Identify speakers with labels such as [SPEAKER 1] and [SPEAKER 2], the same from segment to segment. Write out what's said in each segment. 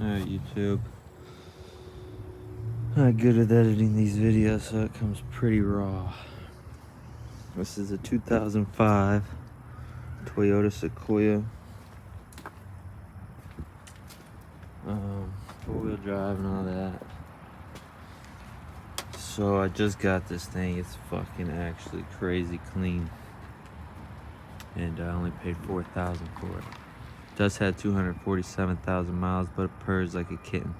[SPEAKER 1] Alright, YouTube. I'm not good at editing these videos, so it comes pretty raw. This is a 2005 Toyota Sequoia. Four-wheel drive and all that. So I just got this thing. It's fucking actually crazy clean. And I only paid $4,000 for it. It does have 247,000 miles, but it purrs like a kitten.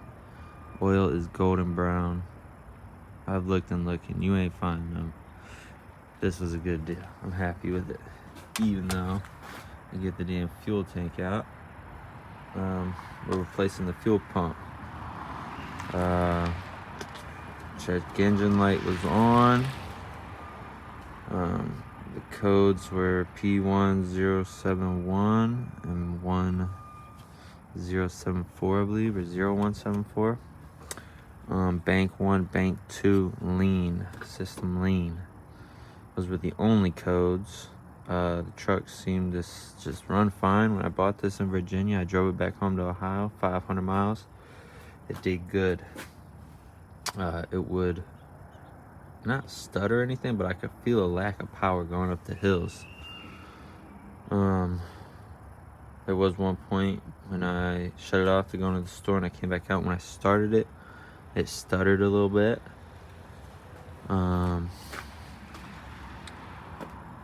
[SPEAKER 1] Oil is golden brown. I've looked and looked, and you ain't finding them. This was a good deal. I'm happy with it. Even though I get the damn fuel tank out. We're replacing the fuel pump. Check engine light was on. The codes were P0171 and 1074, I believe, or 0174. Bank 1, Bank 2, lean, system lean. Those were the only codes. The truck seemed to just run fine. When I bought this in Virginia, I drove it back home to Ohio, 500 miles. It did good. It would not stutter or anything, but I could feel a lack of power going up the hills. There was one point when I shut it off to go into the store and I came back out. When I started it, it stuttered a little bit. And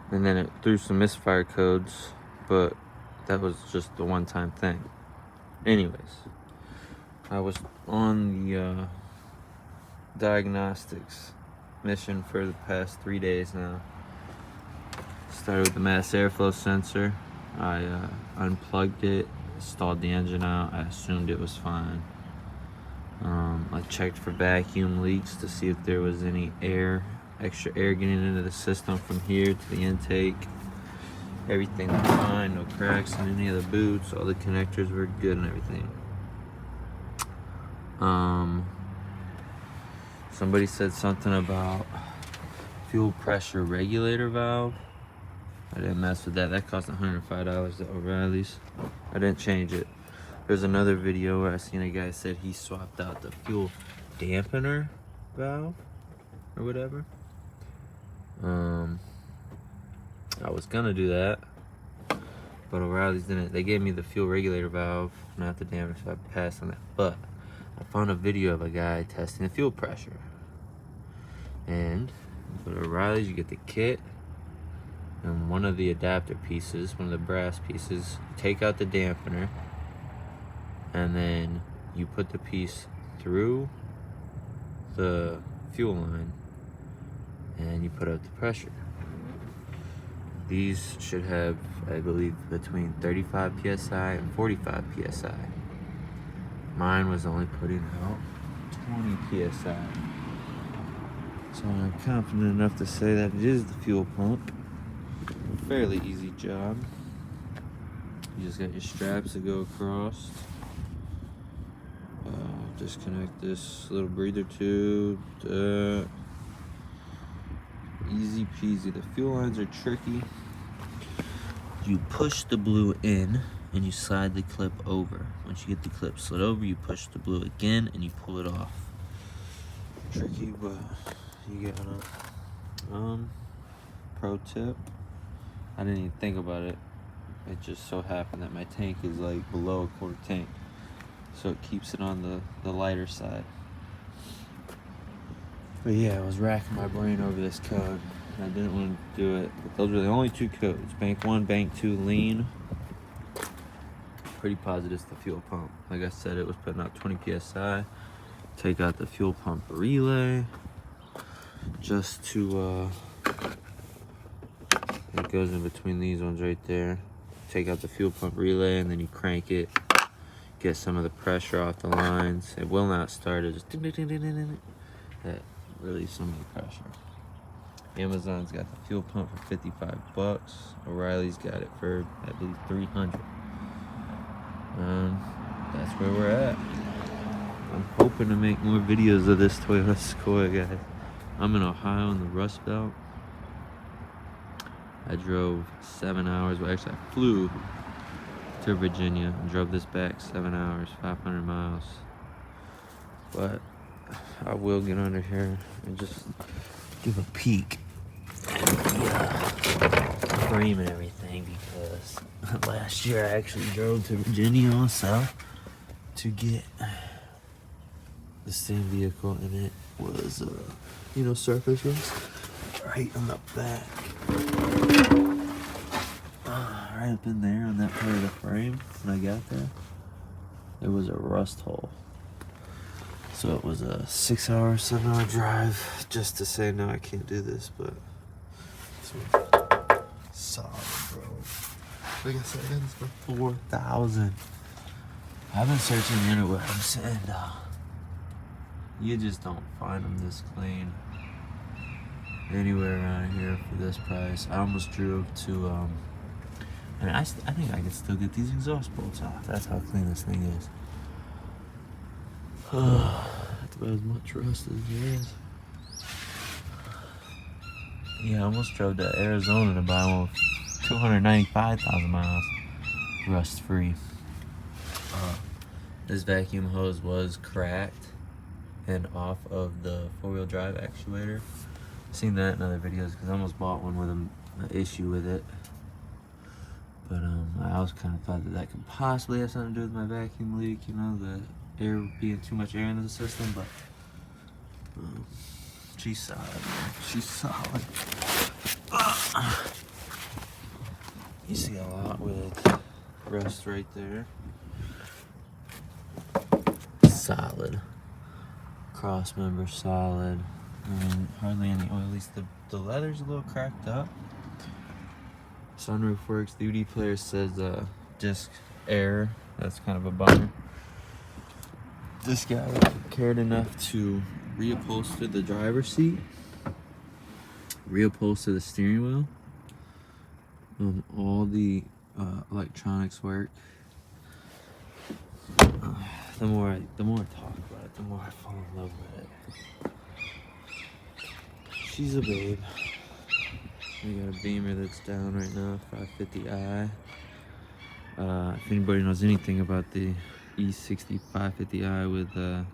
[SPEAKER 1] then it threw some misfire codes, but that was just the one-time thing. Anyways, I was on the diagnostics mission for the past 3 days now. Started with the mass airflow sensor. I unplugged it, installed the engine out. I assumed it was fine. I checked for vacuum leaks to see if there was any extra air getting into the system from here to the intake. Everything was fine, no cracks in any of the boots. All the connectors were good and everything. Somebody said something about fuel pressure regulator valve. I didn't mess with that. That cost $105 at O'Reilly's. I didn't change it. There's another video where I seen a guy said he swapped out the fuel dampener valve or whatever. I was gonna do that, but O'Reilly's didn't. They gave me the fuel regulator valve, not the dampener, so I passed on that. But I found a video of a guy testing the fuel pressure. And with O'Reilly's, you get the kit and one of the adapter pieces, one of the brass pieces. You take out the dampener, and then you put the piece through the fuel line, and you put out the pressure. These should have, I believe, between 35 psi and 45 psi. Mine was only putting out 20 psi. So I'm confident enough to say that it is the fuel pump. Fairly easy job. You just got your straps that go across. Disconnect this little breather tube. Easy peasy. The fuel lines are tricky. You push the blue in and you slide the clip over. Once you get the clip slid over, you push the blue again and you pull it off. Tricky, but you gotta. Pro tip. I didn't even think about it. It just so happened that my tank is like below a quarter tank, so it keeps it on the lighter side. But yeah, I was racking my brain over this code, and I didn't want to do it. But those were the only two codes: Bank 1, Bank 2, lean. Pretty positive it's the fuel pump. Like I said, it was putting out 20 psi. Take out the fuel pump relay, just to it goes in between these ones right there. Take out the fuel pump relay, and then you crank it. Get some of the pressure off the lines. It will not start. It just ding, ding, ding, ding, ding, ding. That release some of the pressure. Amazon's got the fuel pump for $55. O'Reilly's got it for, I believe, $300. That's where we're at. I'm hoping to make more videos of this Toyota Sequoia, guys. I'm in Ohio in the Rust Belt. I drove 7 hours. Well, actually, I flew to Virginia and drove this back 7 hours, 500 miles. But I will get under here and just give a peek at the frame and everything, because last year I actually drove to Virginia also to get the same vehicle, and it was you know, surface rust right on the back, right up in there on that part of the frame. When I got there was a rust hole. So it was a 6 hour, 7 hour drive just to say, no, I can't do this, but it's solid, bro. Like I said, it's for 4,000. I've been searching the interwebs, and you just don't find them this clean anywhere around here for this price. I almost drove to, and I think I can still get these exhaust bolts off. That's how clean this thing is. That's about as much rust as there is. Yeah, I almost drove to Arizona to buy one with 295,000 miles rust free. This vacuum hose was cracked and off of the 4-wheel drive actuator. I've seen that in other videos because I almost bought one with an issue with it. But I also kind of thought that could possibly have something to do with my vacuum leak, you know, the air being too much air in the system. But she's solid, man. She's solid. You see a lot with rust right there. Solid. Cross member solid. I mean, hardly any oil. At least the leather's a little cracked up. Sunroof works. The UD player says disc error. That's kind of a bummer. This guy cared enough to reupholster the driver's seat, reupholster the steering wheel. All the electronics work. The more I talk about it, the more I fall in love with it. She's a babe. We got a Beamer that's down right now, 550i. If anybody knows anything about the E60 550i with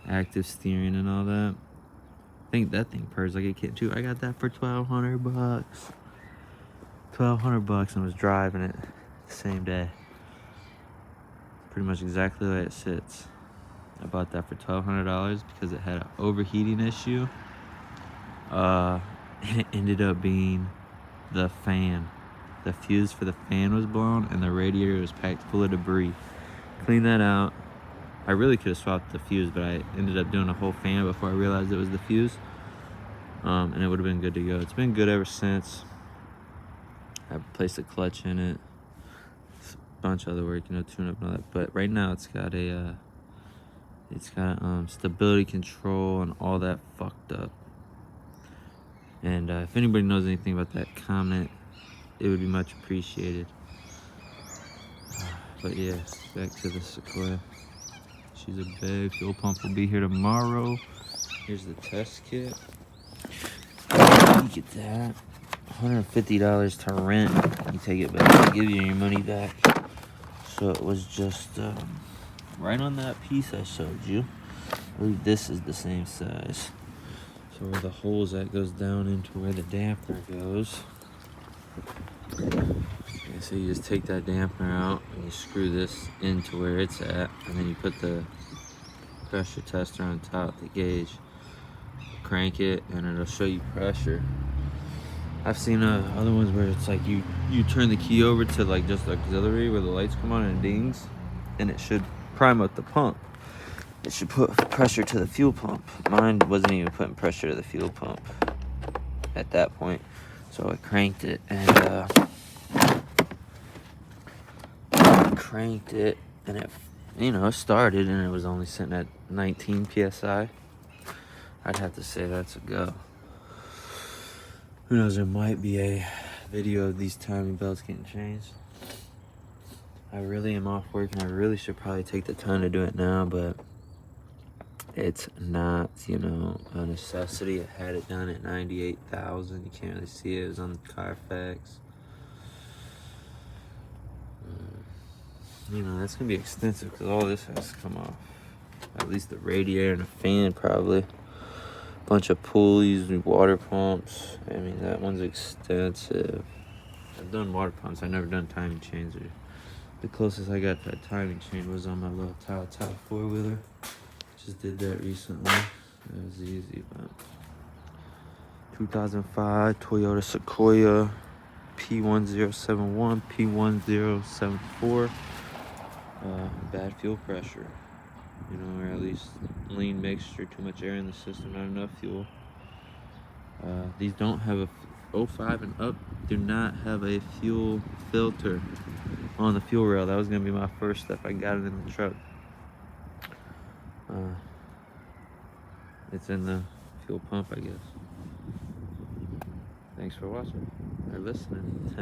[SPEAKER 1] active steering and all that, I think that thing purrs like a kid too. I got that for $1,200. $1,200, and was driving it the same day. Pretty much exactly the way it sits. I bought that for $1,200 because it had an overheating issue. And it ended up being the fan. The fuse for the fan was blown and the radiator was packed full of debris. Cleaned that out. I really could have swapped the fuse, but I ended up doing a whole fan before I realized it was the fuse. And it would have been good to go. It's been good ever since. I replaced the clutch in it. It's a bunch of other work, you know, tune up and all that. But right now it's got a stability control and all that fucked up. And if anybody knows anything about that, comment. It would be much appreciated. But yeah, back to the Sequoia. She's a babe. Fuel pump will be here tomorrow. Here's the test kit. Look at that. $150 to rent. You take it back, they give you your money back. So it was just right on that piece I showed you. I believe this is the same size. So where the holes that goes down into where the dampener goes. Okay, so you just take that dampener out and you screw this into where it's at, and then you put the pressure tester on top, the gauge, crank it, and it'll show you pressure. I've seen other ones where it's like you turn the key over to like just auxiliary where the lights come on and it dings, and it should prime up the pump. It should put pressure to the fuel pump. Mine wasn't even putting pressure to the fuel pump at that point. So I cranked it and it, you know, started, and it was only sitting at 19 psi. I'd have to say that's a go. Who knows, there might be a video of these timing belts getting changed. I really am off work and I really should probably take the time to do it now, but it's not, you know, a necessity. I had it done at 98,000. You can't really see it. It was on Carfax. You know, that's gonna be extensive because all this has to come off. At least the radiator and the fan, probably. Bunch of pulleys and water pumps. I mean, that one's extensive. I've done water pumps. I've never done timing chains. The closest I got to that timing chain was on my little Toyota 4-wheeler. Just did that recently. It was easy, but 2005 Toyota Sequoia P0171 P0174. Bad fuel pressure, you know, or at least lean mixture, too much air in the system, not enough fuel. These don't have a 05 and up do not have a fuel filter on the fuel rail. That was gonna be my first step. I got it in the truck. It's in the fuel pump, I guess. Thanks for watching or listening.